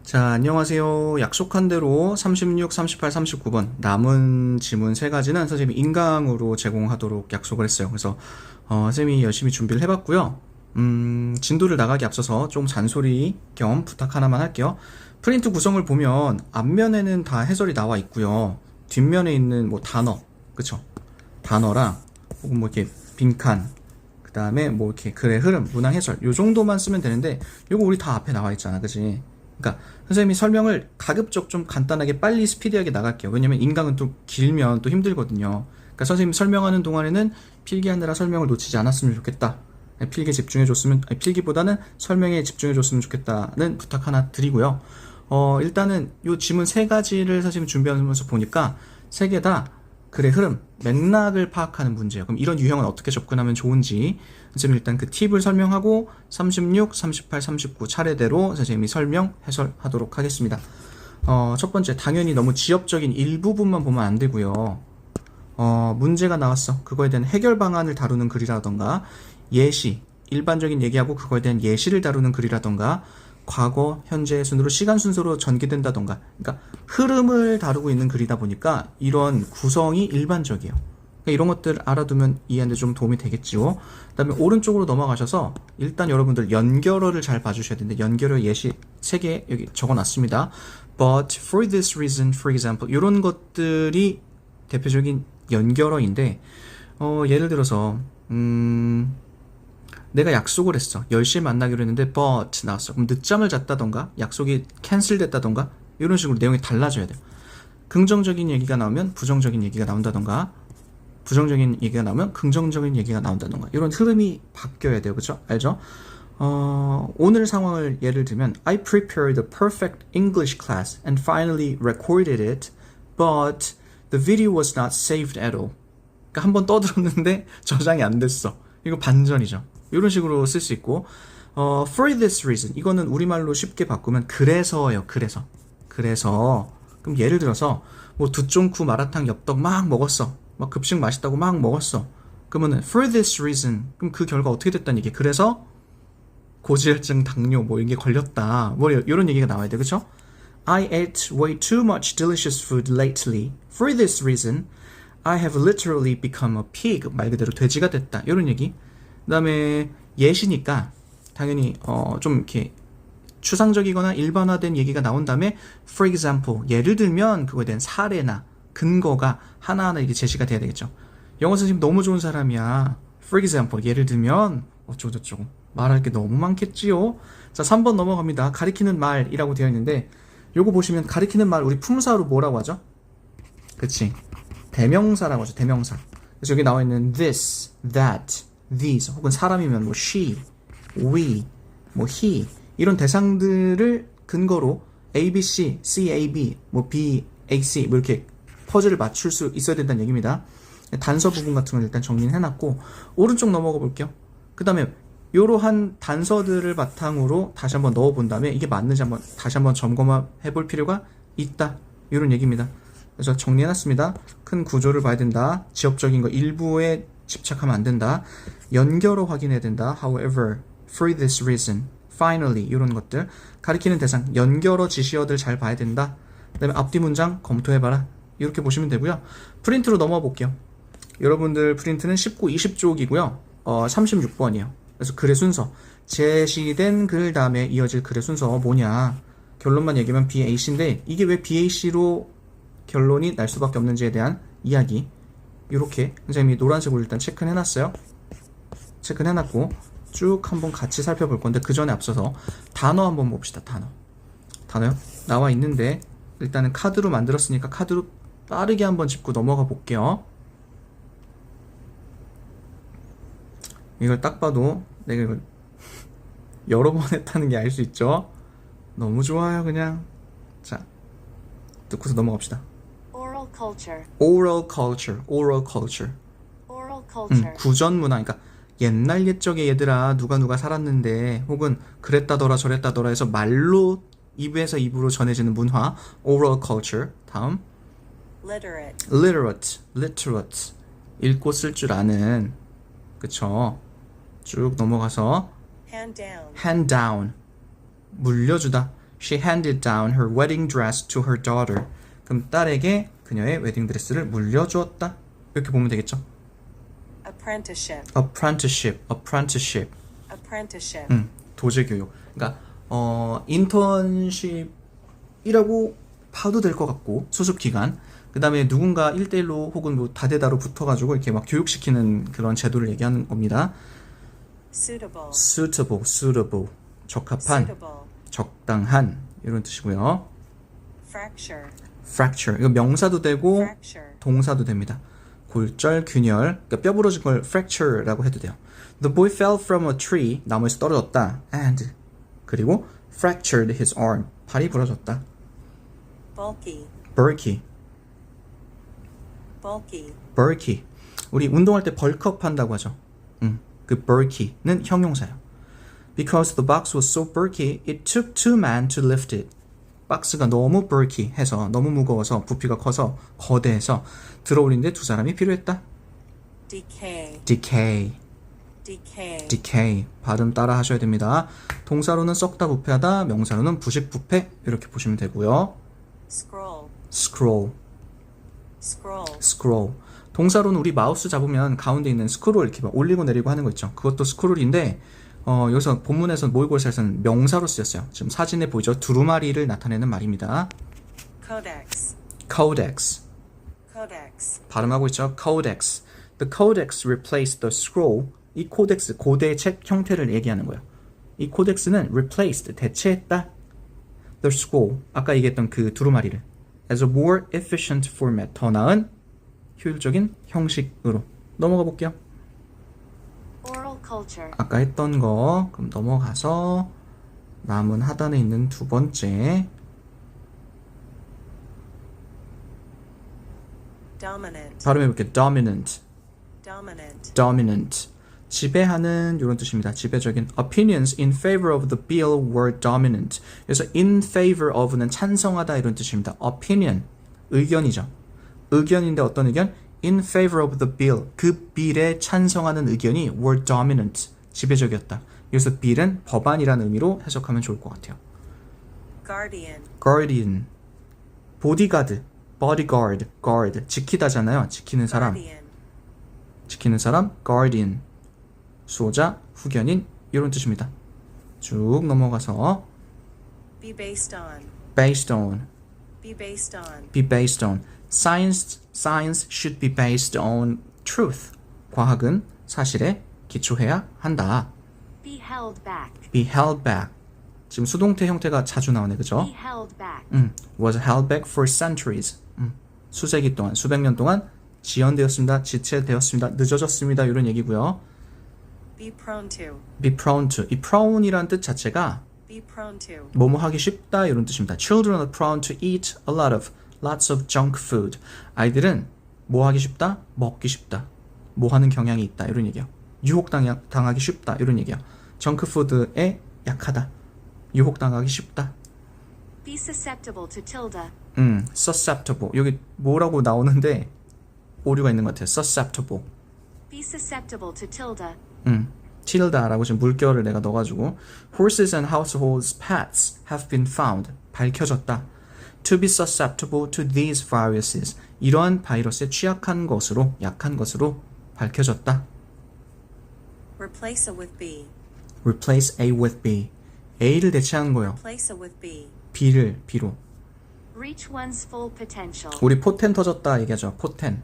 자, 안녕하세요. 약속한 대로 36, 38, 39번 남은 지문 세 가지는 선생님이 인강으로 제공하도록 약속을 했어요. 그래서 선생님이 열심히 준비를 해봤고요. 진도를 나가기 앞서서 좀 잔소리 겸 부탁 하나만 할게요. 프린트 구성을 보면 앞면에는 다 해설이 나와 있고요. 뒷면에 있는 뭐 단어, 그쵸? 단어랑 혹은 뭐 이렇게 빈칸, 그 다음에 뭐 이렇게 글의 흐름, 문항 해설 요 정도만 쓰면 되는데 요거 우리 다 앞에 나와 있잖아, 그치? 그러니까 선생님이 설명을 가급적 좀 간단하게 빨리 스피디하게 나갈게요. 왜냐면 인강은 또 길면 또 힘들거든요. 그러니까 선생님이 설명하는 동안에는 필기하느라 설명을 놓치지 않았으면 좋겠다. 필기에 집중해줬으면, 아니, 필기보다는 설명에 집중해줬으면 좋겠다는 부탁 하나 드리고요. 일단은 요 지문 세 가지를 선생님이 준비하면서 보니까 세 개 다 글의 흐름, 맥락을 파악하는 문제예요. 그럼 이런 유형은 어떻게 접근하면 좋은지 선생님이 일단 그 팁을 설명하고 36, 38, 39 차례대로 선생님이 설명, 해설하도록 하겠습니다. 첫 번째, 당연히 너무 지엽적인 일부분만 보면 안 되고요. 문제가 나왔어. 그거에 대한 해결 방안을 다루는 글이라던가 예시, 일반적인 얘기하고 그거에 대한 예시를 다루는 글이라던가 과거, 현재 순으로 시간 순서로 전개된다던가, 그러니까 흐름을 다루고 있는 글이다 보니까 이런 구성이 일반적이에요. 그러니까 이런 것들 알아두면 이해하는데 좀 도움이 되겠지요. 그 다음에 오른쪽으로 넘어가셔서 일단 여러분들 연결어를 잘 봐주셔야 되는데 연결어 예시 3개 여기 적어놨습니다. But for this reason, for example, 이런 것들이 대표적인 연결어인데 예를 들어서 내가 약속을 했어. 10시에 만나기로 했는데 but 나왔어. 그럼 늦잠을 잤다던가 약속이 캔슬 됐다던가 이런 식으로 내용이 달라져야 돼요. 긍정적인 얘기가 나오면 부정적인 얘기가 나온다던가 부정적인 얘기가 나오면 긍정적인 얘기가 나온다던가 이런 흐름이 바뀌어야 돼요. 그렇죠? 알죠? 오늘 상황을 예를 들면 I prepared a perfect English class and finally recorded it but the video was not saved at all. 그러니까 한번 떠들었는데 저장이 안 됐어. 이거 반전이죠. 이런 식으로 쓸 수 있고 for this reason 이거는 우리말로 쉽게 바꾸면 그래서예요. 그래서 그럼 예를 들어서 뭐 두쫑쿠 마라탕 엽떡 막 먹었어. 막 급식 맛있다고 막 먹었어. 그러면은 for this reason 그럼 그 결과 어떻게 됐다는 얘기. 그래서 고지혈증, 당뇨 뭐 이런 게 걸렸다. 뭐 이런 얘기가 나와야 돼. 그렇죠? I ate way too much delicious food lately. For this reason I have literally become a pig. 말 그대로 돼지가 됐다. 이런 얘기. 그 다음에 예시니까 당연히 좀 이렇게 추상적이거나 일반화된 얘기가 나온 다음에 for example 예를 들면 그거에 대한 사례나 근거가 하나하나 이게 제시가 돼야 되겠죠. 영어 선생님 너무 좋은 사람이야. for example 예를 들면 어쩌고저쩌고 말할 게 너무 많겠지요. 자, 3번 넘어갑니다. 가리키는 말이라고 되어 있는데 요거 보시면 가리키는 말 우리 품사로 뭐라고 하죠? 그치, 대명사라고 하죠. 대명사. 그래서 여기 나와 있는 this, that, these 혹은 사람이면 뭐 she, we, 뭐 he 이런 대상들을 근거로 A, B, C, C, A, B, 뭐 B, A, C 뭐 이렇게 퍼즐을 맞출 수 있어야 된다는 얘기입니다. 단서 부분 같은 걸 일단 정리는 해놨고 오른쪽 넘어가 볼게요. 그 다음에 이러한 단서들을 바탕으로 다시 한번 넣어본 다음에 이게 맞는지 한번 다시 한번 점검해 볼 필요가 있다. 이런 얘기입니다. 그래서 정리해놨습니다. 큰 구조를 봐야 된다. 지엽적인 거 일부에 집착하면 안 된다. 연결어 확인해야 된다. However, for this reason, finally 이런 것들 가리키는 대상, 연결어 지시어들 잘 봐야 된다. 그 다음에 앞뒤 문장 검토해봐라. 이렇게 보시면 되고요. 프린트로 넘어가 볼게요. 여러분들 프린트는 19, 20쪽이고요. 36번이에요. 그래서 글의 순서, 제시된 글 다음에 이어질 글의 순서 뭐냐. 결론만 얘기하면 BAC인데 이게 왜 BAC로 결론이 날 수밖에 없는지에 대한 이야기. 이렇게 선생님이 노란색으로 일단 체크는 해놨어요. 체크는 해놨고 쭉 한번 같이 살펴볼 건데 그 전에 앞서서 단어 한번 봅시다. 단어요? 나와 있는데 일단은 카드로 만들었으니까 카드로 빠르게 한번 짚고 넘어가 볼게요. 이걸 딱 봐도 내가 이걸 여러 번 했다는 게 알 수 있죠. 너무 좋아요. 그냥 자 듣고서 넘어갑시다. Oral culture. Oral culture, oral culture. Oral culture. 구전문화. 그러니까 옛날 옛적에 얘들아 누가 살았는데 혹은 그랬다더라 저랬다더라 해서 말로 입에서 입으로 전해지는 문화. Oral culture. 다음 Literate. literate. 읽고 쓸 줄 아는. 그쵸. 쭉 넘어가서 Hand down. hand down. 물려주다. She handed down her wedding dress to her daughter. 그럼 딸에게 그녀의 웨딩 드레스를 물려주었다. 이렇게 보면 되겠죠? Apprenticeship. Apprenticeship, apprenticeship. Apprenticeship. 도제교육. 그러니까 인턴십이라고 봐도 될 것 같고 수습 기간. 그다음에 누군가 1대1로 혹은 뭐 다대다로 붙어가지고 이렇게 막 교육시키는 그런 제도를 얘기하는 겁니다. Suitable. Suitable, suitable. 적합한, Suitable. 적당한 이런 뜻이고요. Fracture. Fracture. 이거 명사도 되고 Fracture. 동사도 됩니다. 골절, 균열. 그러니까 뼈 부러진 걸 fracture라고 해도 돼요. The boy fell from a tree. 나무에서 떨어졌다. And 그리고 fractured his arm. 팔이 부러졌다. Bulky. Bulky. Bulky. bulky. 우리 운동할 때 벌크업 한다고 하죠. 그 bulky는 형용사예요. Because the box was so bulky, it took two men to lift it. 박스가 너무 bulky 해서 너무 무거워서 부피가 커서 거대해서 들어올리는데 두 사람이 필요했다. Decay. decay, Decay. decay. 발음 따라 하셔야 됩니다. 동사로는 썩다 부패하다, 명사로는 부식 부패 이렇게 보시면 되고요. Scroll. scroll, Scroll. scroll. 동사로는 우리 마우스 잡으면 가운데 있는 스크롤 이렇게 막 올리고 내리고 하는 거 있죠. 그것도 스크롤인데 여기서 본문에서 모의고사에서는 명사로 쓰였어요. 지금 사진에 보이죠? 두루마리를 나타내는 말입니다. Codex. codex. Codex. 발음하고 있죠? codex. The codex replaced the scroll. 이 코덱스, 고대의 책 형태를 얘기하는 거예요. 이 코덱스는 replaced, 대체했다. The scroll, 아까 얘기했던 그 두루마리를 as a more efficient format, 더 나은 효율적인 형식으로. 넘어가 볼게요. Oral culture. 아까 했던 거 그럼 넘어가서 남은 하단에 있는 두 번째 Dominant. 발음해볼게요. dominant, Dominant. dominant. 지배하는 이런 뜻입니다. 지배적인. Opinions in favor of the bill were dominant. 그래서 in favor of는 찬성하다 이런 뜻입니다. Opinion, 의견이죠. 의견인데 어떤 의견? In favor of the bill. 그 빌에 찬성하는 의견이 were dominant. 지배적이었다. 그래서 bill은 법안이라는 의미로 해석하면 좋을 것 같아요. Guardian. guardian, bodyguard, bodyguard, guard, 지키다잖아요. 지키는 사람. Guardian. 지키는 사람, guardian. 수호자, 후견인 이런 뜻입니다. 쭉 넘어가서 Be based on. based on, Be based on. be based on. Science should be based on truth. 과학은 사실에 기초해야 한다. Be held back. be held back. 지금 수동태 형태가 자주 나오네, 그죠? Be held back. was held back for centuries. 수세기 동안, 수백 년 동안 지연되었습니다, 지체되었습니다, 늦어졌습니다 이런 얘기고요. Be prone to. be prone to. 이 prone이라는 뜻 자체가 Be prone to. 뭐뭐 하기 쉽다 이런 뜻입니다. Children are prone to eat a lots of junk food. 아이들은 뭐 하기 쉽다? 먹기 쉽다. 뭐 하는 경향이 있다 이런 얘기야. 유혹당하기 쉽다 이런 얘기야. 정크푸드에 약하다. 유혹당하기 쉽다. Be susceptible to tilde. susceptible. 여기 뭐라고 나오는데 오류가 있는 것 같아요. susceptible. Be susceptible to tilde. tilda라고 지금 물결을 내가 넣어가지고 horses and household pets have been found. 밝혀졌다. To be susceptible to these viruses. 이러한 바이러스에 취약한 것으로, 약한 것으로 밝혀졌다. Replace a with be. Replace A with B. A를 대체한 거예요. Replace a with be. B를 B로. Reach one's full potential. 우리 포텐 터졌다 얘기하죠. 포텐.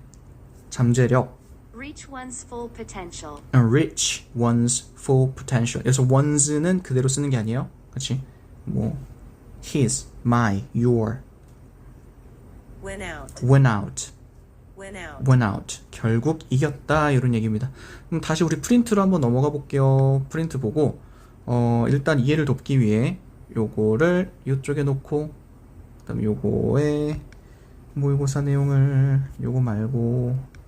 잠재력. Reach one's full potential. Reach one's full potential. 여기서 one's는 그대로 쓰는 게 아니에요. 그렇지? 뭐 his, my, your. Win out. win out. Win out. win out. 결국 이겼다 이런 얘기입니다. 그럼 다시 우리 프린트로 한번 넘어가 볼게요. 프린트 보고 일단 이해를 돕기 위해 요거를 이쪽에 놓고 그다음에 요거에 모의고사 내용을 요거 말고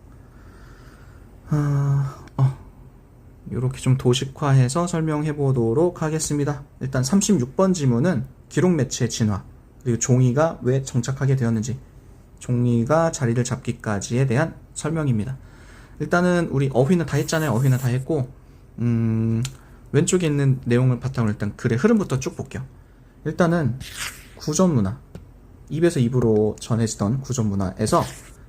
요렇게 좀 도식화해서 설명해 보도록 하겠습니다. 일단 36번 지문은 기록 매체 진화 그리고 종이가 왜 정착하게 되었는지 종이가 자리를 잡기까지에 대한 설명입니다. 일단은 우리 어휘는 다 했잖아요. 어휘는 다 했고 왼쪽에 있는 내용을 바탕으로 일단 글의 흐름부터 쭉 볼게요. 일단은 구전 문화, 입에서 입으로 전해지던 구전 문화에서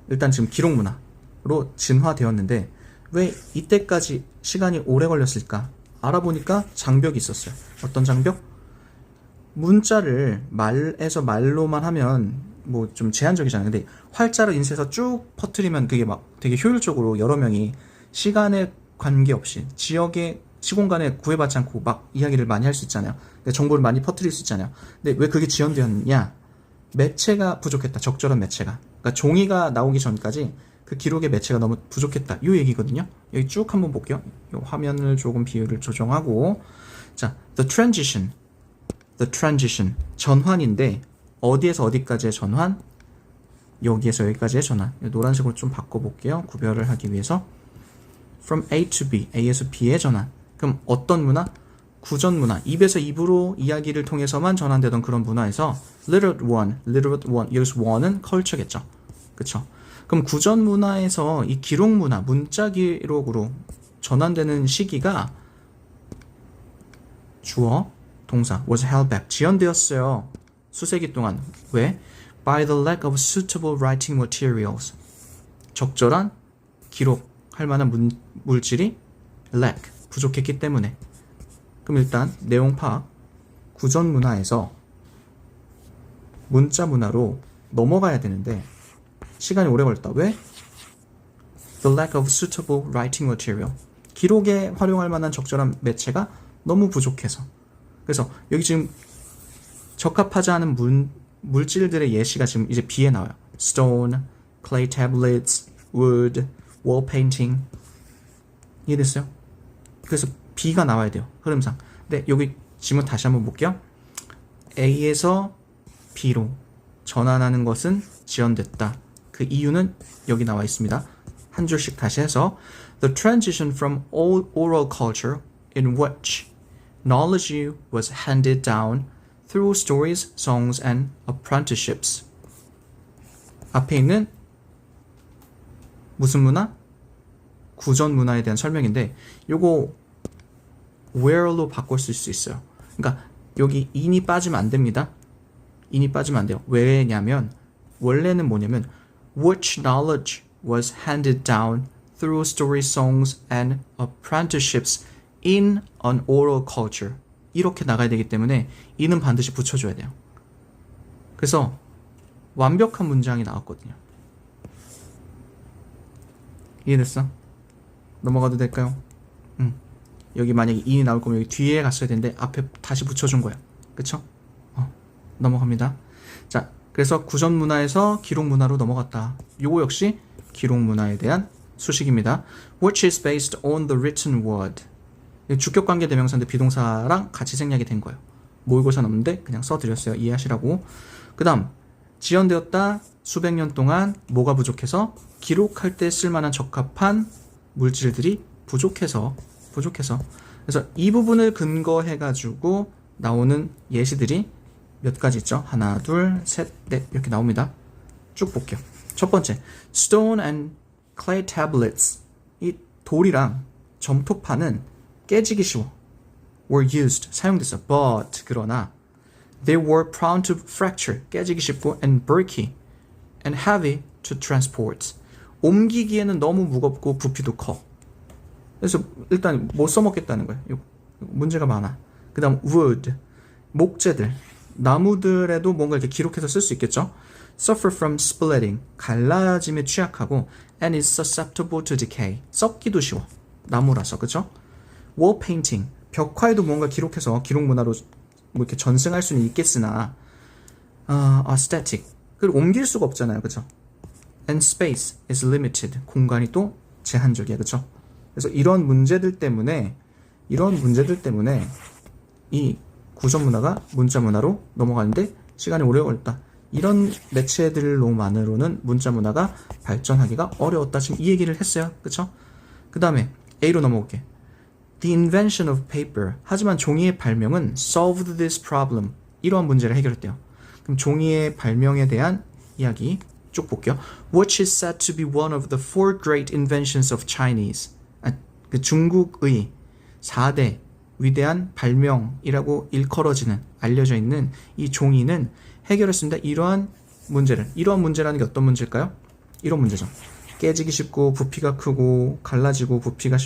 일단 지금 기록 문화로 진화되었는데 왜 이때까지 시간이 오래 걸렸을까? 알아보니까 장벽이 있었어요. 어떤 장벽? 문자를 말에서 말로만 하면 뭐 좀 제한적이잖아요. 근데 활자를 인쇄해서 쭉 퍼뜨리면 그게 막 되게 효율적으로 여러 명이 시간에 관계없이 지역의 시공간에 구애받지 않고 막 이야기를 많이 할 수 있잖아요. 정보를 많이 퍼뜨릴 수 있잖아요. 근데 왜 그게 지연되었냐? 매체가 부족했다. 적절한 매체가. 그러니까 종이가 나오기 전까지 그 기록의 매체가 너무 부족했다. 이 얘기거든요. 여기 쭉 한번 볼게요. 이 화면을 조금 비율을 조정하고 자, the transition 전환인데 어디에서 어디까지의 전환? 여기에서 여기까지의 전환. 노란색으로 좀 바꿔볼게요. 구별을 하기 위해서 from A to B, A에서 B의 전환. 그럼 어떤 문화? 구전 문화. 입에서 입으로 이야기를 통해서만 전환되던 그런 문화에서 literate one, 여기서 one은 culture겠죠. 그쵸? 그럼 구전 문화에서 이 기록 문화, 문자 기록으로 전환되는 시기가 주어, 동사 was held back, 지연되었어요. 수세기 동안. 왜? By the lack of suitable writing materials. 적절한 기록할 만한 물질이 lack, 부족했기 때문에. 그럼 일단 내용 파악. 구전 문화에서 문자 문화로 넘어가야 되는데 시간이 오래 걸렸다. 왜? The lack of suitable writing material. 기록에 활용할 만한 적절한 매체가 너무 부족해서. 그래서 여기 지금 적합하지 않은 물질들의 예시가 지금 이제 B에 나와요. Stone, clay tablets, wood, wall painting. 이해됐어요? 그래서 B가 나와야 돼요. 흐름상. 근데 여기 지문 다시 한번 볼게요. A에서 B로 전환하는 것은 지연됐다. 그 이유는 여기 나와 있습니다. 한 줄씩 다시 해서 The transition from oral culture in which knowledge was handed down through stories, songs, and apprenticeships. 앞에 있는 무슨 문화? 구전 문화에 대한 설명인데 요거 where로 바꿀 수 있어요. 그러니까 여기 in이 빠지면 안 됩니다. in이 빠지면 안 돼요. 왜냐면 원래는 뭐냐면 which knowledge was handed down through stories, songs, and apprenticeships in an oral culture. 이렇게 나가야 되기 때문에 in은 반드시 붙여줘야 돼요. 그래서 완벽한 문장이 나왔거든요. 이해됐어? 넘어가도 될까요? 여기 만약에 in이 나올 거면 여기 뒤에 갔어야 되는데 앞에 다시 붙여준 거야. 그쵸? 넘어갑니다. 자, 그래서 구전 문화에서 기록 문화로 넘어갔다. 요거 역시 기록 문화에 대한 수식입니다. Which is based on the written word. 주격관계 대명사인데 비동사랑 같이 생략이 된 거예요. 모의고사는 없는데 그냥 써드렸어요. 이해하시라고. 그 다음 지연되었다. 수백 년 동안 뭐가 부족해서? 기록할 때 쓸만한 적합한 물질들이 부족해서. 그래서 이 부분을 근거해가지고 나오는 예시들이 몇 가지 있죠. 하나, 둘, 셋, 넷 이렇게 나옵니다. 쭉 볼게요. 첫 번째, stone and clay tablets. 이 돌이랑 점토판은 깨지기 쉬워. were used, 사용됐어. but, 그러나 they were prone to fracture, 깨지기 쉽고 and bulky and heavy to transport. 옮기기에는 너무 무겁고 부피도 커. 그래서 일단 못 써먹겠다는 거예요. 문제가 많아. 그 다음 wood, 목재들, 나무들에도 뭔가 이렇게 기록해서 쓸 수 있겠죠. suffer from splitting, 갈라짐에 취약하고 and is susceptible to decay, 썩기도 쉬워. 나무라서, 그쵸? wall painting, 벽화에도 뭔가 기록해서 기록 문화로 뭐 이렇게 전승할 수는 있겠으나 aesthetic, 그걸 옮길 수가 없잖아요. 그쵸? and space is limited, 공간이 또 제한적이야. 그쵸? 그래서 이런 문제들 때문에 이 구전 문화가 문자 문화로 넘어가는데 시간이 오래 걸렸다. 이런 매체들로만으로는 문자 문화가 발전하기가 어려웠다. 지금 이 얘기를 했어요. 그쵸? 그 다음에 A로 넘어올게. The invention of paper. 하지만 종이의 발명은 solved this problem. 이러한 문제를 해결했대요. 그럼 종이의 발명에 대한 이야기 쭉 볼게요. Which is said to be one of the four great inventions of Chinese. 그 중국의 4대 위대한 발명이라고 일컬어지는 알려져 있는 이 종이는 해결했습니다. 이러한 문제라는 게 어떤 문제일까요? 이런 문제죠. 깨지기 쉽고 부피가 크고 갈라지고 부피가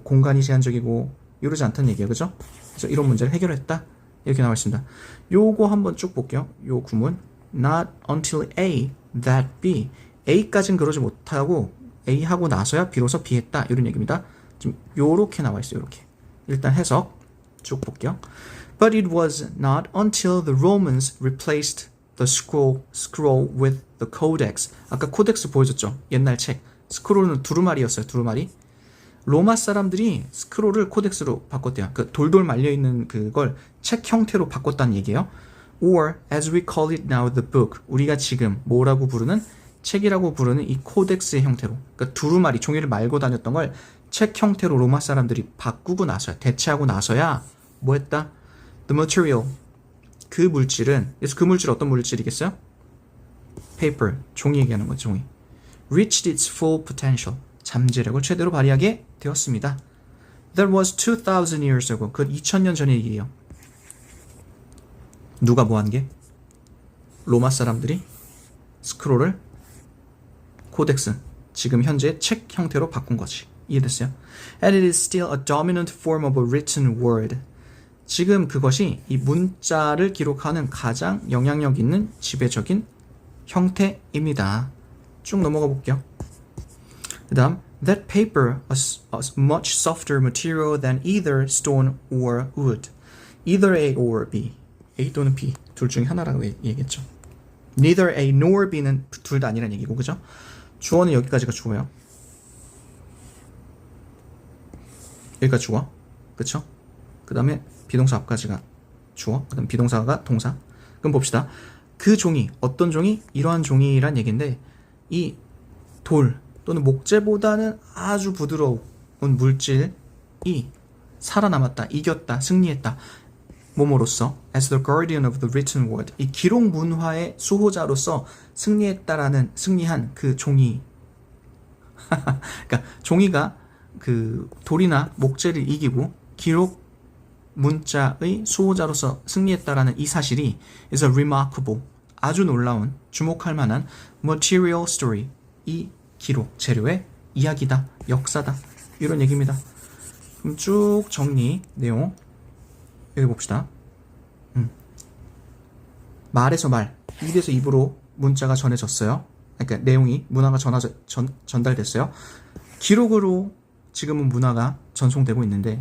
공간이 제한적이고 이러지 않다는 얘기예요. 그죠? 그래서 이런 문제를 해결했다. 이렇게 나와 있습니다. 요거 한번 쭉 볼게요. 요 구문 Not until A that B A까지는 그러지 못하고 A 하고 나서야 비로소 B 했다. 이런 얘기입니다. 지금 요렇게 나와 있어요. 요렇게. 일단 해석 쭉 볼게요. But it was not until the Romans replaced the scroll with the codex. 아까 코덱스 보여줬죠? 옛날 책. 스크롤은 두루마리였어요. 두루마리. 로마 사람들이 스크롤을 코덱스로 바꿨대요. 그 돌돌 말려있는 그걸 책 형태로 바꿨다는 얘기예요. Or as we call it now, the book. 우리가 지금 뭐라고 부르는 책이라고 부르는 이 코덱스의 형태로. 그러니까 두루마리, 종이를 말고 다녔던 걸 책 형태로 로마 사람들이 바꾸고 나서야, 대체하고 나서야 뭐 했다? The material. 그 물질은, 그래서 그 물질 어떤 물질이겠어요? Paper. 종이 얘기하는 거죠, 종이. Reached its full potential. 잠재력을 최대로 발휘하게 되었습니다. That was 2000 years ago. 그 2000년 전의 일이에요. 누가 뭐 한 게? 로마 사람들이 스크롤을 코덱스, 지금 현재 책 형태로 바꾼 거지. 이해됐어요? And it is still a dominant form of a written word. 지금 그것이 이 문자를 기록하는 가장 영향력 있는 지배적인 형태입니다. 쭉 넘어가 볼게요. 그 다음 That paper is a much softer material than either stone or wood. Either A or B. A 또는 B. 둘 중에 하나라고 얘기했죠. Neither A nor B는 둘 다 아니라는 얘기고, 그죠? 주어는 여기까지가 주어예요. 여기까지 주어. 그쵸? 그 다음에 비동사 앞까지가 주어. 그 다음 비동사가 동사. 그럼 봅시다. 그 종이, 어떤 종이? 이러한 종이란 얘기인데, 이 돌 또는 목재보다는 아주 부드러운 물질이 살아남았다, 이겼다, 승리했다. 뭐뭐로써 as the guardian of the written word. 이 기록 문화의 수호자로서 승리한 그 종이. 그러니까 종이가 그 돌이나 목재를 이기고 기록 문자의 수호자로서 승리했다라는 이 사실이 is a remarkable, 아주 놀라운, 주목할 만한 material story. 이 기록, 재료의 이야기다, 역사다. 이런 얘기입니다. 그럼 쭉 정리, 내용 여기 봅시다. 말에서 말, 입에서 입으로 문자가 전해졌어요. 그러니까 내용이, 문화가 전달됐어요. 기록으로 지금은 문화가 전송되고 있는데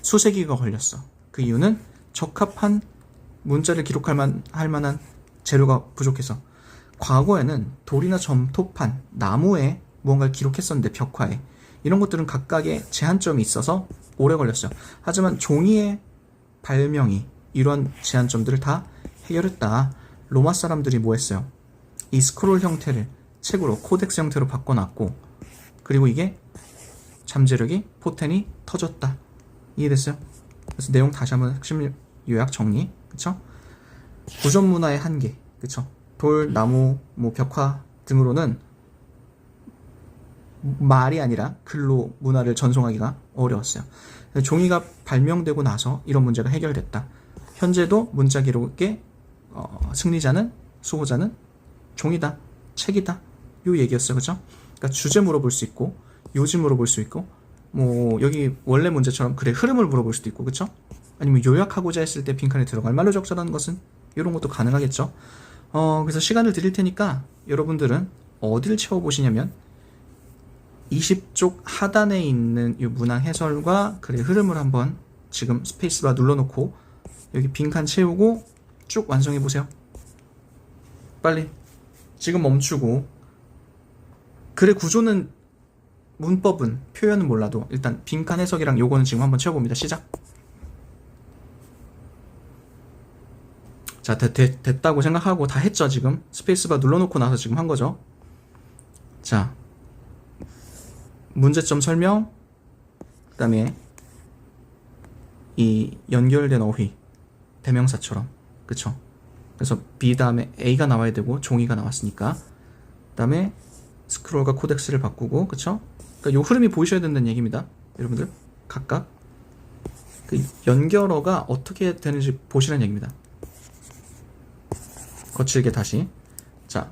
수세기가 걸렸어. 그 이유는 적합한 문자를 기록할 만한 재료가 부족해서. 과거에는 돌이나 점토판, 나무에 무언가를 기록했었는데, 벽화에. 이런 것들은 각각의 제한점이 있어서 오래 걸렸어요. 하지만 종이의 발명이 이런 제한점들을 다 해결했다. 로마 사람들이 뭐 했어요? 이 스크롤 형태를 책으로, 코덱스 형태로 바꿔놨고, 그리고 이게 잠재력이, 포텐이 터졌다. 이해됐어요? 그래서 내용 다시 한번 핵심 요약 정리. 그쵸? 구전 문화의 한계. 그쵸? 돌, 나무, 벽화 등으로는 말이 아니라 글로 문화를 전송하기가 어려웠어요. 종이가 발명되고 나서 이런 문제가 해결됐다. 현재도 문자 기록의 승리자는, 수호자는 종이다, 책이다. 요 얘기였어요. 그죠? 그러니까 주제 물어볼 수 있고, 요지 물어볼 수 있고, 여기 원래 문제처럼 글의 흐름을 물어볼 수도 있고, 그쵸? 아니면 요약하고자 했을 때 빈칸에 들어갈 말로 적절한 것은 이런 것도 가능하겠죠. 그래서 시간을 드릴 테니까 여러분들은 어디를 채워보시냐면 20쪽 하단에 있는 이 문항 해설과 글의 흐름을 한번 지금 스페이스바 눌러놓고 여기 빈칸 채우고 쭉 완성해보세요. 빨리. 지금 멈추고. 글의 구조는, 문법은, 표현은 몰라도 일단 빈칸 해석이랑 요거는 지금 한번 채워봅니다. 시작. 자, 됐다고 생각하고 다 했죠, 지금? 스페이스바 눌러놓고 나서 지금 한 거죠. 자, 문제점 설명, 그 다음에 이 연결된 어휘, 대명사처럼. 그쵸? 그래서 B 다음에 A가 나와야 되고 종이가 나왔으니까. 그 다음에 스크롤과 코덱스를 바꾸고, 그쵸? 그러니까 요 흐름이 보이셔야 된다는 얘기입니다. 여러분들, 각각. 그 연결어가 어떻게 되는지 보시라는 얘기입니다. 거칠게 다시. 자,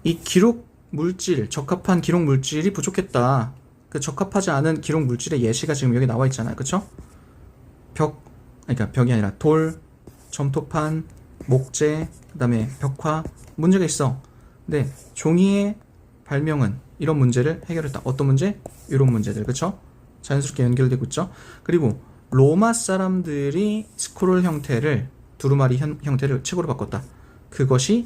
이 기록 물질, 적합한 기록 물질이 부족했다. 그 적합하지 않은 기록 물질의 예시가 지금 여기 나와 있잖아요. 그쵸? 그러니까 벽이 아니라 돌, 점토판, 목재, 그 다음에 벽화, 문제가 있어. 근데 종이의 발명은 이런 문제를 해결했다. 어떤 문제? 이런 문제들. 그쵸? 자연스럽게 연결되고 있죠? 그리고 로마 사람들이 스크롤 형태를, 두루마리 형태를 책으로 바꿨다. 그것이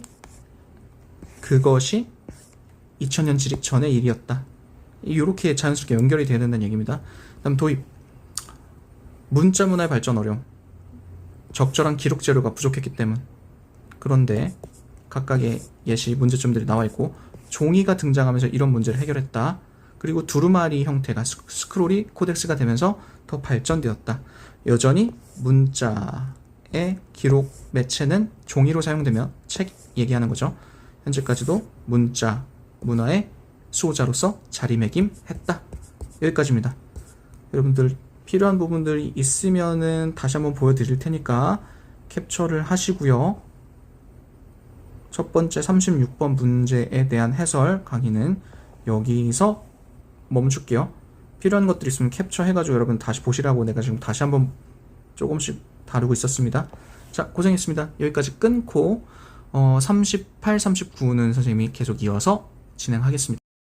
2000년 전의 일이었다. 이렇게 자연스럽게 연결이 돼야 된다는 얘기입니다. 다음 도입. 문자 문화의 발전 어려움. 적절한 기록 재료가 부족했기 때문. 그런데 각각의 예시 문제점들이 나와 있고 종이가 등장하면서 이런 문제를 해결했다. 그리고 두루마리 형태가 스크롤이 코덱스가 되면서 더 발전되었다. 여전히 문자의 기록 매체는 종이로 사용되며 책 얘기하는 거죠. 현재까지도 문자 문화의 수호자로서 자리매김했다. 여기까지입니다. 여러분들 필요한 부분들이 있으면은 다시 한번 보여드릴 테니까 캡처를 하시고요. 첫 번째 36번 문제에 대한 해설 강의는 여기서 멈출게요. 필요한 것들이 있으면 캡처해가지고 여러분 다시 보시라고 내가 지금 다시 한번 조금씩 다루고 있었습니다. 자, 고생했습니다. 여기까지 끊고 38, 39는 선생님이 계속 이어서 진행하겠습니다.